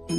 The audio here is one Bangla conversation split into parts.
Good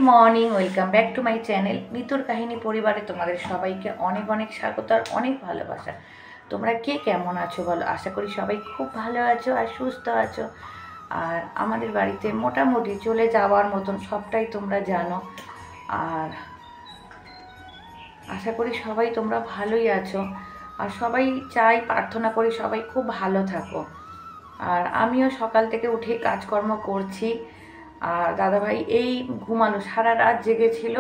morning, welcome back to my channel মিতুর কাহিনী পরিবারে তোমাদের সবাইকে অনেক অনেক স্বাগত আর অনেক ভালোবাসা। তোমরা কে কেমন আছো বলো? আশা করি সবাই খুব ভালো আছো আর সুস্থ আছো। আর আমাদের বাড়িতে মোটামুটি চলে যাওয়ার মতন সবটাই তোমরা জানো। আর আশা করি সবাই তোমরা ভালোই আছো। আর সবাই চাই, প্রার্থনা করি সবাই খুব ভালো থাকো। আর আমিও সকাল থেকে উঠে কাজকর্ম করছি। আর দাদাভাই এই ঘুমালো, সারা রাত জেগেছিল।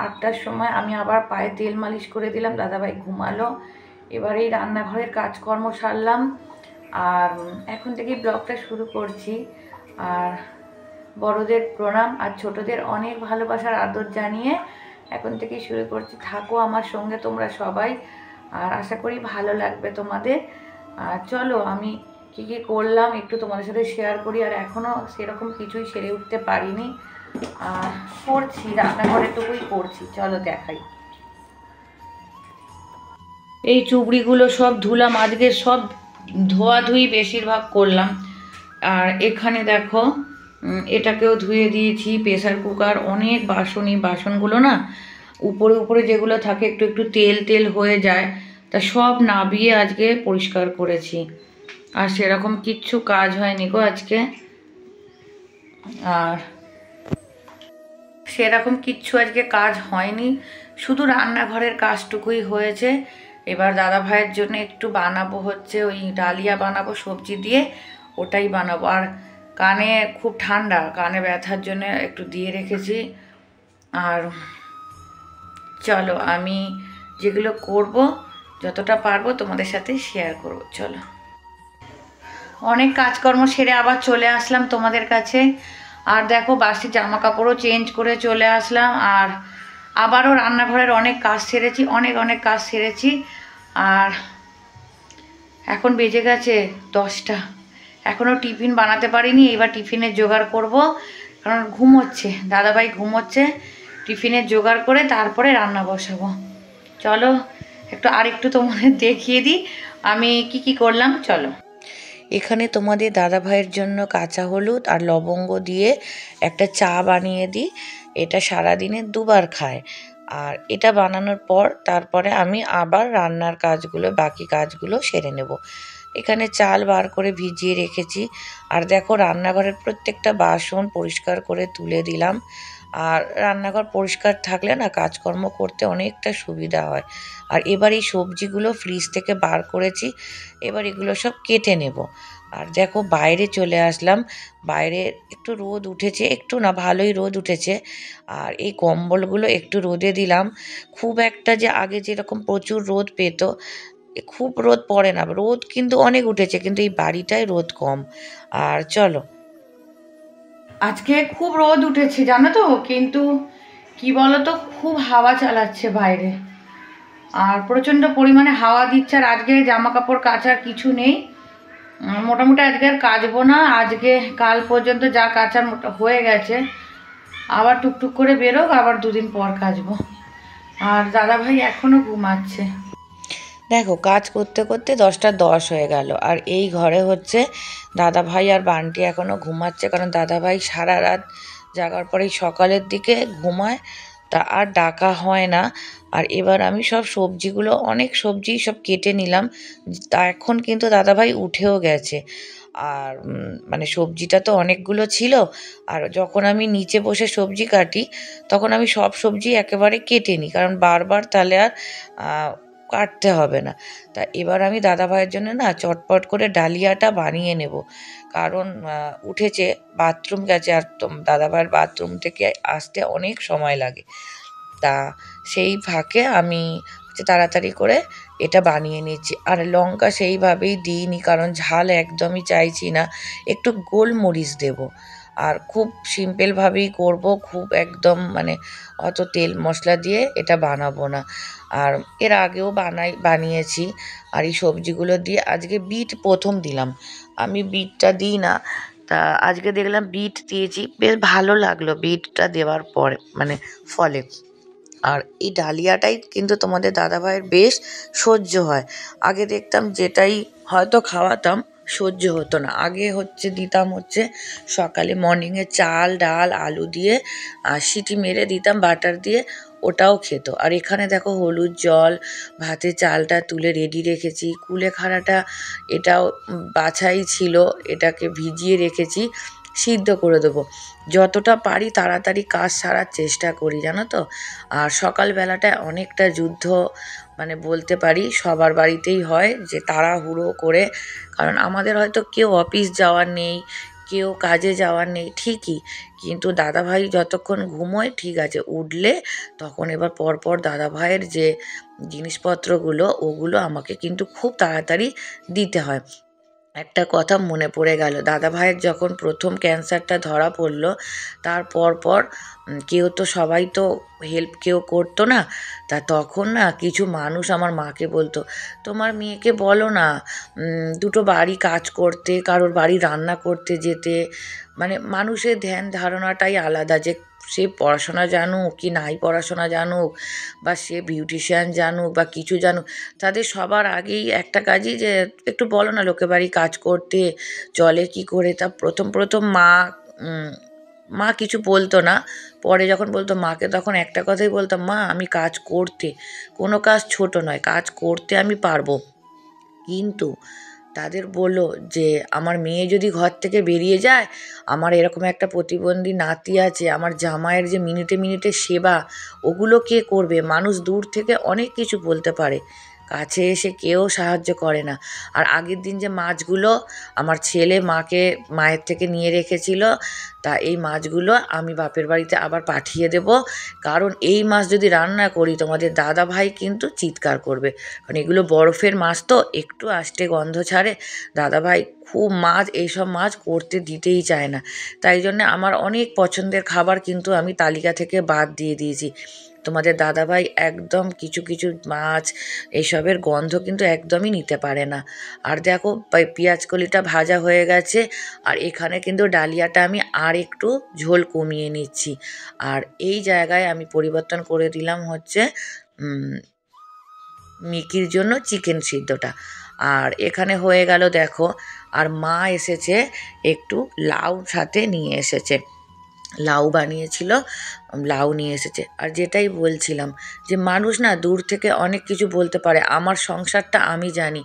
8টার সময় আমি আবার পায়ে তেল মালিশ করে দিলাম, দাদাভাই ঘুমালো। এবার এই রান্নাঘরের কাজকর্ম সারলাম। আর এখন থেকেই ব্লগটা শুরু করছি। আর বড়দের প্রণাম আর ছোটদের অনেক ভালোবাসার আদর জানিয়ে এখন থেকেই শুরু করছি। থাকো আমার সঙ্গে তোমরা সবাই, আর আশা করি ভালো লাগবে তোমাদের। আর চলো আমি কী কী করলাম একটু তোমাদের সাথে শেয়ার করি। আর এখনও সেরকম কিছুই সেরে উঠতে পারিনি, আর করছি, রান্নাঘরেটুকুই করছি। চলো দেখাই। এই চুবড়িগুলো সব ধুলাম আজকে, সব ধোয়াধুয়ি বেশিরভাগ করলাম। আর এখানে দেখো এটাকেও ধুয়ে দিয়েছি। প্রেসার কুকার, অনেক বাসনই, বাসনগুলো না উপরে উপরে যেগুলো থাকে একটু একটু তেল তেল হয়ে যায়, তা সব নাবিয়ে আজকে পরিষ্কার করেছি। আর সেরকম কিচ্ছু কাজ হয়নি গো আজকে। আর সেরকম কিচ্ছু আজকে কাজ হয়নি, শুধু রান্নাঘরের কাজটুকুই হয়েছে। এবার দাদা ভাইয়ের জন্য একটু বানাবো, হচ্ছে ওই ডালিয়া বানাবো সবজি দিয়ে, ওটাই বানাবো। আর কানে খুব ঠান্ডা, কানে ব্যথার জন্য একটু দিয়ে রেখেছি। আর চলো আমি যেগুলো করব যতটা পারবো তোমাদের সাথে শেয়ার করব। চলো, অনেক কাজকর্ম সেরে আবার চলে আসলাম তোমাদের কাছে। আর দেখো বাসি জামা কাপড়ও চেঞ্জ করে চলে আসলাম। আর আবারও রান্নাঘরের অনেক কাজ সেরেছি, অনেক অনেক কাজ সেরেছি। আর এখন বেজে গেছে 10টা, এখনও টিফিন বানাতে পারিনি। এবার টিফিনের জোগাড় করব, কারণ ঘুমোচ্ছে দাদাভাই, ঘুমোচ্ছে। টিফিনের জোগাড় করে তারপরে রান্না বসাবো। চলো একটু তোমাদের দেখিয়ে দিই আমি কি কি করলাম। চলো, এখানে তোমাদের দাদা ভাইয়ের জন্য কাঁচা হলুদ আর লবঙ্গ দিয়ে একটা চা বানিয়ে দিই। এটা সারাদিনে দুবার খায়। আর এটা বানানোর পর তারপরে আমি আবার রান্নার কাজগুলো, বাকি কাজগুলো সেরে নেব। এখানে চাল বার করে ভিজিয়ে রেখেছি। আর দেখো রান্নাঘরের প্রত্যেকটা বাসন পরিষ্কার করে তুলে দিলাম। আর রান্নাঘর পরিষ্কার থাকলে না কাজকর্ম করতে অনেকটা সুবিধা হয়। আর এবার এই সবজিগুলো ফ্রিজ থেকে বার করেছি, এবার এগুলো সব কেটে নেব। আর দেখো বাইরে চলে আসলাম, বাইরে একটু রোদ উঠেছে, একটু না ভালোই রোদ উঠেছে। আর এই কম্বলগুলো একটু রোদে দিলাম। খুব একটা যে আগে যেরকম প্রচুর রোদ পেত, খুব রোদ পড়ে না, রোদ কিন্তু অনেক উঠেছে, কিন্তু এই বাড়িটায় রোদ কম। আর চলো, আজকে খুব রোদ উঠেছে জানো তো, কিন্তু কি বলো তো, খুব হাওয়া চালাচ্ছে বাইরে, আর প্রচণ্ড পরিমাণে হাওয়া দিচ্ছে। আর আজকে জামা কাপড় কাচার কিছু নেই, মোটামুটি আজকে আর কাচবো না। আজকে কাল পর্যন্ত যা কাচার হয়ে গেছে, আবার টুকটুক করে বেরোক, আবার 2 দিন পর কাচবো। আর দাদাভাই এখনও ঘুমাচ্ছে। দেখো কাজ করতে করতে 10টা 10 হয়ে গেল। আর এই ঘরে হচ্ছে দাদাভাই আর বান্টি এখনও ঘুমাচ্ছে, কারণ দাদাভাই সারা রাত জাগার পরেই সকালের দিকে ঘুমায়, তা আর ডাকা হয় না। আর এবার আমি সব সবজিগুলো, অনেক সবজি সব কেটে নিলাম। তা এখন কিন্তু দাদাভাই উঠেও গেছে। আর মানে সবজিটা তো অনেকগুলো ছিল। আর যখন আমি নিচে বসে সবজি কাটি, তখন আমি সব সবজি একেবারে কেটে নিই, কারণ বারবার তাহলে আর কাটতে হবে না। তা এবার আমি দাদাভাইয়ের জন্য না চটপট করে ডালিয়াটা বানিয়ে নেব, কারণ উঠেছে, বাথরুম গেছে। আর দাদাভাইয়ের বাথরুম থেকে আসতে অনেক সময় লাগে। তা সেই ফাঁকে আমি হচ্ছে তাড়াতাড়ি করে এটা বানিয়ে নিচ্ছি। আর লঙ্কা সেইভাবেই দিইনি, কারণ ঝাল একদমই চাইছি না, একটু গোলমরিচ দেব। আর খুব সিম্পলভাবেই করব, খুব একদম মানে অত তেল মশলা দিয়ে এটা বানাবো না। আর এর আগেও বানিয়েছি। আর এই সবজিগুলো দিয়ে আজকে বিট প্রথম দিলাম, আমি বিটটা দিই না, তা আজকে দেখলাম বিট দিয়েছি, বেশ ভালো লাগলো বিটটা দেওয়ার পরে মানে ফলে। আর এই ডালিয়াটাই কিন্তু তোমাদের দাদাভাইয়ের বেশ সহ্য হয়। আগে দেখতাম যেটাই হয়তো খাওয়াতাম সহ্য হতো না। আগে দিতাম সকালে মর্নিংয়ে চাল ডাল আলু দিয়ে আর সিটি মেরে দিতাম বাটার দিয়ে, ওটাও খেত। আর এখানে দেখো হলুদ জল ভাতে চালটা তুলে রেডি রেখেছি, কুলেখাড়াটা এটাও বাছাই ছিল, এটাকে ভিজিয়ে রেখেছি, সিদ্ধ করে দেবো। যতটা পারি তাড়াতাড়ি কাজ সারার চেষ্টা করি জানো তো। আর সকালবেলাটায় অনেকটা যুদ্ধ মানে বলতে পারি, সবার বাড়িতেই হয় যে তাড়াহুড়ো করে, কারণ আমাদের হয়তো কেউ অফিস যাওয়ার নেই, কেউ কাজে যাওয়ার নেই ঠিকই, কিন্তু দাদাভাই যতক্ষণ ঘুমোয় ঠিক আছে, উঠলে তখন এবার পরপর দাদাভাইয়ের যে জিনিসপত্রগুলো ওগুলো আমাকে কিন্তু খুব তাড়াতাড়ি দিতে হয়। একটা কথা মনে পড়ে গেল, দাদাভাইয়ের যখন প্রথম ক্যান্সারটা ধরা পড়লো তার পর কেউ তো সবাই তো হেল্প কেউ করতো না, তা তখন না কিছু মানুষ আমার মাকে বলতো, তোমার মেয়েকে বলো না দুটো বাড়ি কাজ করতে, কারোর বাড়ি রান্না করতে যেতে। মানে মানুষের ধ্যান ধারণাটাই আলাদা, যে সে পড়াশোনা জানুক কি নাই পড়াশোনা জানুক, বা সে বিউটিশিয়ান জানুক বা কিছু জানুক, তাদের সবার আগেই একটা কাজই যে একটু বলো না লোকের বাড়ি কাজ করতে, চলে কি করে। তা প্রথম মা কিছু বলতো না, পরে যখন বলতো মাকে তখন একটা কথাই বলতাম, মা আমি কাজ করতে, কোনো কাজ ছোট নয়, কাজ করতে আমি পারবো। কিন্তু তাদের বললো যে আমার মেয়ে যদি ঘর থেকে বেরিয়ে যায়, আমার এরকম একটা প্রতিবন্ধী নাতি আছে, আমার জামাইয়ের যে মিনিটে মিনিটে সেবা ওগুলো কে করবে। মানুষ দূর থেকে অনেক কিছু বলতে পারে, কাছে এসে কেউ সাহায্য করে না। আর আগের দিন যে মাছগুলো আমার ছেলে মায়ের থেকে নিয়ে রেখেছিল, তা এই মাছগুলো আমি বাপের বাড়িতে আবার পাঠিয়ে দেব, কারণ এই মাছ যদি রান্না করি তোমাদের দাদা ভাই কিন্তু চিৎকার করবে, কারণ এগুলো বরফের মাছ তো একটু আষ্টে গন্ধ ছাড়ে। দাদাভাই খুব মাছ, এইসব মাছ করতে দিতেই চায় না, তাই জন্য আমার অনেক পছন্দের খাবার কিন্তু আমি তালিকা থেকে বাদ দিয়ে দিয়েছি। তোমাদের দাদাভাই একদম কিছু কিছু মাছ এইসবের গন্ধ কিন্তু একদমই নিতে পারে না। আর দেখো পেঁয়াজ কলিটা ভাজা হয়ে গেছে, আর এখানে কিন্তু ডালিয়াটা আমি আর একটু ঝোল কমিয়ে নিচ্ছি। আর এই জায়গায় আমি পরিবর্তন করে দিলাম মিকির জন্য চিকেন সিদ্ধটা। আর এখানে হয়ে গেল দেখো, আর মা এসেছে একটু লাউ সাথে নিয়ে এসেছে, লাউ বানিয়েছিল, লাউ নিয়ে এসেছে। আর যেটাই বলছিলাম যে মানুষ না দূর থেকে অনেক কিছু বলতে পারে, আমার সংসারটা আমি জানি।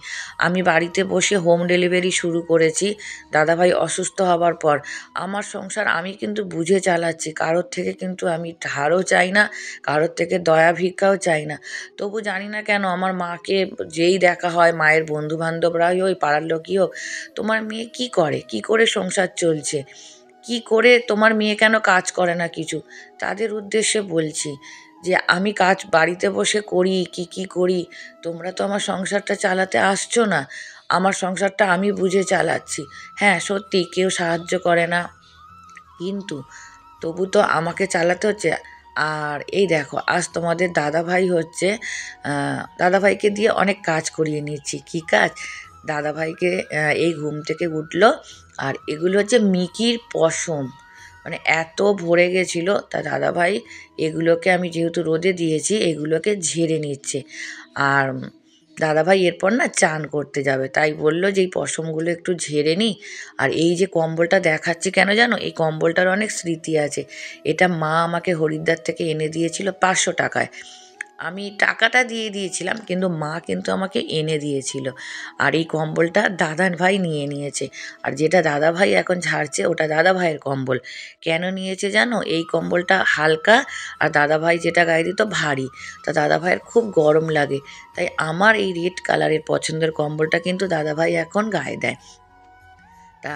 আমি বাড়িতে বসে হোম ডেলিভারি শুরু করেছি দাদাভাই অসুস্থ হবার পর। আমার সংসার আমি কিন্তু বুঝে চালাচ্ছি, কারোর থেকে কিন্তু আমি ধারও চাই না, কারোর থেকে দয়া ভিক্ষাও চাই না। তবু জানি না কেন আমার মাকে যেই দেখা হয়, মায়ের বন্ধুবান্ধবরাই ওই পাড়ার লোকই হোক, তোমার মেয়ে কী করে সংসার চলছে, কি করে তোমার মেয়ে কেন কাজ করে না কিছু, তাদের উদ্দেশ্যে বলছি যে আমি কাজ বাড়িতে বসে করি কি করি, তোমরা তো আমার সংসারটা চালাতে আসছো না, আমার সংসারটা আমি বুঝে চালাচ্ছি। হ্যাঁ সত্যি কেউ সাহায্য করে না, কিন্তু তবু তো আমাকে চালাতে হচ্ছে। আর এই দেখো আজ তোমাদের দাদাভাই দাদাভাইকে দিয়ে অনেক কাজ করিয়ে নিচ্ছি। কী কাজ? দাদাভাইকে এই ঘুম থেকে উঠলো, আর এগুলো মিকির পশম, মানে এত ভরে গেছিলো, তা দাদাভাই এগুলোকে আমি যেহেতু রোদে দিয়েছি এগুলোকে ঝেড়ে নিচ্ছে। আর দাদাভাই এরপর না চান করতে যাবে, তাই বলল যে এই পশমগুলো একটু ঝেড়ে নিই। আর এই যে কম্বলটা দেখাচ্ছি কেন জানো, এই কম্বলটার অনেক স্মৃতি আছে। এটা মা আমাকে হরিদ্বার থেকে এনে দিয়েছিল 500 টাকায়। আমি টাকাটা দিয়ে দিয়েছিলাম, কিন্তু মা কিন্তু আমাকে এনে দিয়েছিল। আর এই কম্বলটা দাদাভাই নিয়ে নিয়েছে, আর যেটা দাদাভাই এখন ঝাড়ছে ওটা দাদাভাইয়ের কম্বল। কেন নিয়েছে জানো? এই কম্বলটা হালকা, আর দাদাভাই যেটা গায়ে দিত ভারী, তা দাদাভাইয়ের খুব গরম লাগে, তাই আমার এই রেড কালারের পছন্দের কম্বলটা কিন্তু দাদাভাই এখন গায়ে দেয়। তা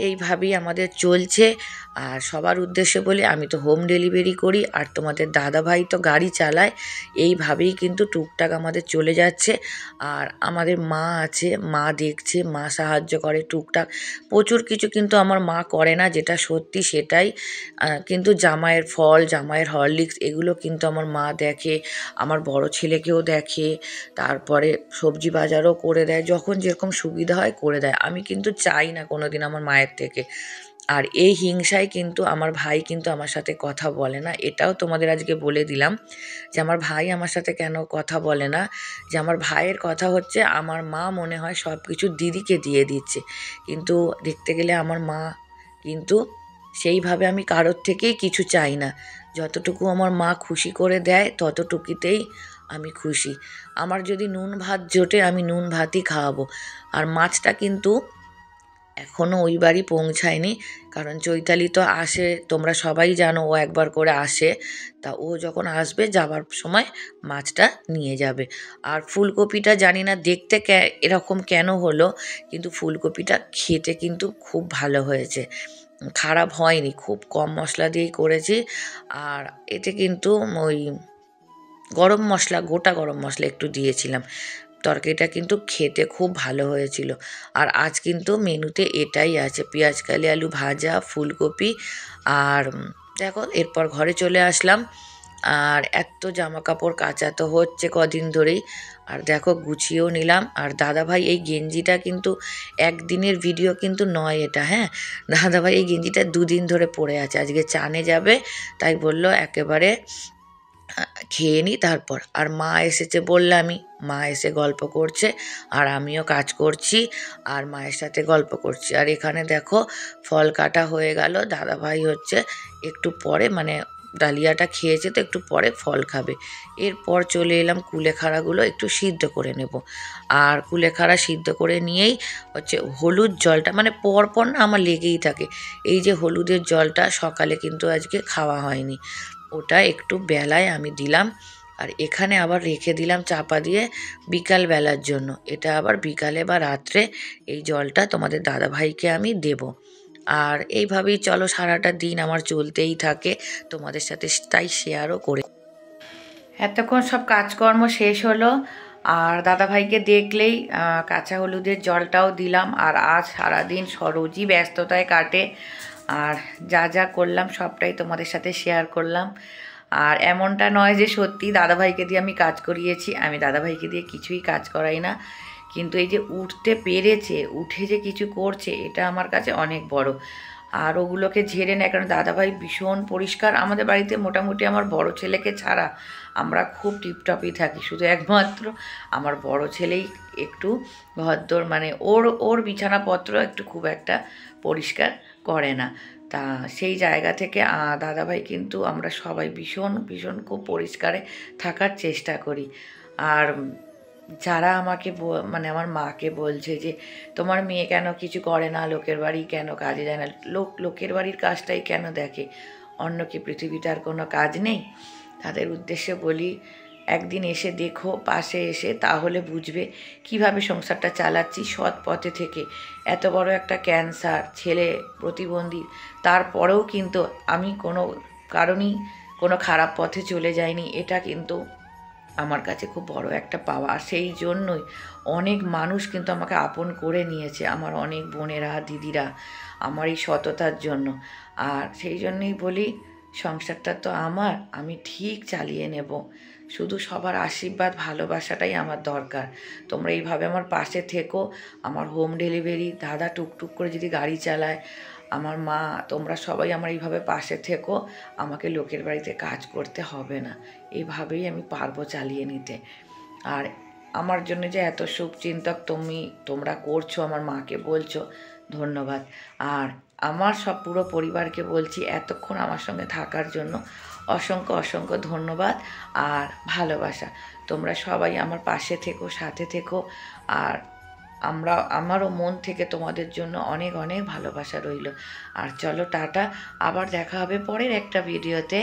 এইভাবেই আমাদের চলছে। আর সবার উদ্দেশ্যে বলি, আমি তো হোম ডেলিভারি করি আর তোমাদের দাদাভাই তো গাড়ি চালায়। এইভাবেই কিন্তু টুকটাক আমাদের চলে যাচ্ছে। আর আমাদের মা আছে, মা দেখছে, মা সাহায্য করে টুকটাক। প্রচুর কিছু কিন্তু আমার মা করে না, যেটা সত্যি সেটাই। কিন্তু জামাইয়ের ফল, জামাইয়ের হরলিক্স এগুলো কিন্তু আমার মা দেখে, আমার বড় ছেলেকেও দেখে। তারপরে সবজি বাজারও করে দেয়, যখন যেরকম সুবিধা হয় করে দেয়। আমি কিন্তু চাই না কোনো দিন আমার মায়ের থেকে। আর এই হিংসায় কিন্তু আমার ভাই কিন্তু আমার সাথে কথা বলে না। এটাও তোমাদের আজকে বলে দিলাম যে আমার ভাই আমার সাথে কেন কথা বলে না। যে আমার ভাইয়ের কথা হচ্ছে, আমার মা মনে হয় সব কিছু দিদিকে দিয়ে দিচ্ছে, কিন্তু দেখতে গেলে আমার মা কিন্তু সেইভাবে, আমি কারোর থেকেই কিছু চাই না। যতটুকু আমার মা খুশি করে দেয় ততটুকুতেই আমি খুশি। আমার যদি নুন ভাত জোটে আমি নুন ভাতই খাওয়াবো। আর মাছটা কিন্তু এখনও ওই বাড়ি পৌঁছায়নি, কারণ চৈতালি তো আসে, তোমরা সবাই জানো, ও একবার করে আসে। তা ও যখন আসবে যাবার সময় মাছটা নিয়ে যাবে। আর ফুলকপিটা জানি না দেখতে এরকম কেন হলো, কিন্তু ফুলকপিটা খেতে কিন্তু খুব ভালো হয়েছে, খারাপ হয়নি। খুব কম মশলা দিয়েই করেছি। আর এতে কিন্তু ওই গরম মশলা, গোটা গরম মশলা একটু দিয়েছিলাম। তরকারিটা কিন্তু খেতে খুব ভালো হয়েছিল। আর আজ কিন্তু মেনুতে এটাই আছে, পেঁয়াজ কালি আলু ভাজা, ফুলকপি। আর দেখো এরপর ঘরে চলে আসলাম। আর এত জামা কাপড় কাচা তো হচ্ছে কদিন ধরেই। আর দেখো গুছিয়েও নিলাম। আর দাদাভাই এই গেঞ্জিটা কিন্তু একদিনের ভিডিও কিন্তু নয় এটা, হ্যাঁ। দাদাভাই এই গেঞ্জিটা 2 দিন ধরে পরে আছে, আজকে চানে যাবে তাই বলল একেবারে খেয়ে নিই তারপর। আর মা এসেছে বললামই, মা এসে গল্প করছে আর আমিও কাজ করছি আর মায়ের সাথে গল্প করছি। আর এখানে দেখো ফল কাটা হয়ে গেল। দাদাভাই হচ্ছে একটু পরে, মানে ডালিয়াটা খেয়েছে তো একটু পরে ফল খাবে। এরপর চলে এলাম কুলেখাড়াগুলো একটু সিদ্ধ করে নেব। আর কুলেখাড়া সিদ্ধ করে নিয়েই হচ্ছে হলুদ জলটা, মানে পরপর না আমার লেগেই থাকে। এই যে হলুদের জলটা সকালে কিন্তু আজকে খাওয়া হয়নি, ওটা একটু বেলায় আমি দিলাম। আর এখানে আবার রেখে দিলাম চাপা দিয়ে বিকাল বেলার জন্য। এটা আবার বিকালে বা রাত্রে এই জলটা তোমাদের দাদাভাইকে আমি দেব। আর এইভাবেই চলো সারাটা দিন আমার চলতেই থাকে, তোমাদের সাথে তাই শেয়ারও করে। এতক্ষণ সব কাজকর্ম শেষ হলো। আর দাদাভাইকে দেখলেই কাঁচা হলুদের জলটাও দিলাম। আর আজ সারাদিন রোজই ব্যস্ততায় কাটে। আর যা যা করলাম সবটাই তোমাদের সাথে শেয়ার করলাম। আর এমনটা নয় যে সত্যি দাদাভাইকে দিয়ে আমি কাজ করিয়েছি, আমি দাদাভাইকে দিয়ে কিছুই কাজ করাই না। কিন্তু এই যে উঠতে পেরেছে, উঠে যে কিছু করছে, এটা আমার কাছে অনেক বড়। আর ওগুলোকে ঝেড়ে নেয়, কারণ দাদাভাই ভীষণ পরিষ্কার। আমাদের বাড়িতে মোটামুটি আমার বড় ছেলেকে ছাড়া আমরা খুব টিপটপই থাকি, শুধু একমাত্র আমার বড় ছেলেই একটু ভদ্দর, মানে ওর বিছানাপত্র একটু খুব একটা পরিষ্কার করে না। তা সেই জায়গা থেকে দাদাভাই কিন্তু আমরা সবাই ভীষণ ভীষণ খুব পরিষ্কারে থাকার চেষ্টা করি। আর যারা আমাকে মানে আমার মাকে বলছে যে তোমার মেয়ে কেন কিছু করে না, লোকের বাড়ি কেন কাজে যায় না, লোকের বাড়ির কাজটাই কেন দেখে, অন্য কি পৃথিবীতে আর কোনো কাজ নেই? তাদের উদ্দেশ্যে বলি, একদিন এসে দেখো পাশে এসে, তাহলে বুঝবে কিভাবে সংসারটা চালাচ্ছি সৎ পথে থেকে। এত বড় একটা ক্যান্সার, ছেলে প্রতিবন্ধী, তারপরেও কিন্তু আমি কোনো কারণেই কোনো খারাপ পথে চলে যাইনি। এটা কিন্তু আমার কাছে খুব বড় একটা পাওয়া। আর সেই জন্যই অনেক মানুষ কিন্তু আমাকে আপন করে নিয়েছে, আমার অনেক বোনেরা, দিদিরা, আমার এই সততার জন্য। আর সেই জন্যই বলি, সংসারটা তো আমার, আমি ঠিক চালিয়ে নেব। শুধু সবার আশীর্বাদ, ভালোবাসাটাই আমার দরকার। তোমরা এইভাবে আমার পাশে থেকো। আমার হোম ডেলিভারি দাদা টুকটুক করে যদি গাড়ি চালায়, আমার মা, তোমরা সবাই আমার এইভাবে পাশে থেকো। আমাকে লোকের বাড়িতে কাজ করতে হবে না, এইভাবেই আমি পারবো চালিয়ে নিতে। আর আমার জন্য যে এত শুভচিন্তক তোমরা করছো, আমার মাকে বলছো, ধন্যবাদ। আর আমার সব পুরো পরিবারকে বলছি এতক্ষণ আমার সঙ্গে থাকার জন্য অসংখ্য অসংখ্য ধন্যবাদ আর ভালোবাসা। তোমরা সবাই আমার পাশে থেকো, সাথে থেকো। আর আমারও মন থেকে তোমাদের জন্য অনেক অনেক ভালোবাসা রইল। আর চলো টাটা, আবার দেখা হবে পরের একটা ভিডিওতে।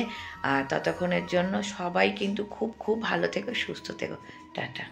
আর ততক্ষণের জন্য সবাই কিন্তু খুব খুব ভালো থেকো, সুস্থ থেকো। টাটা।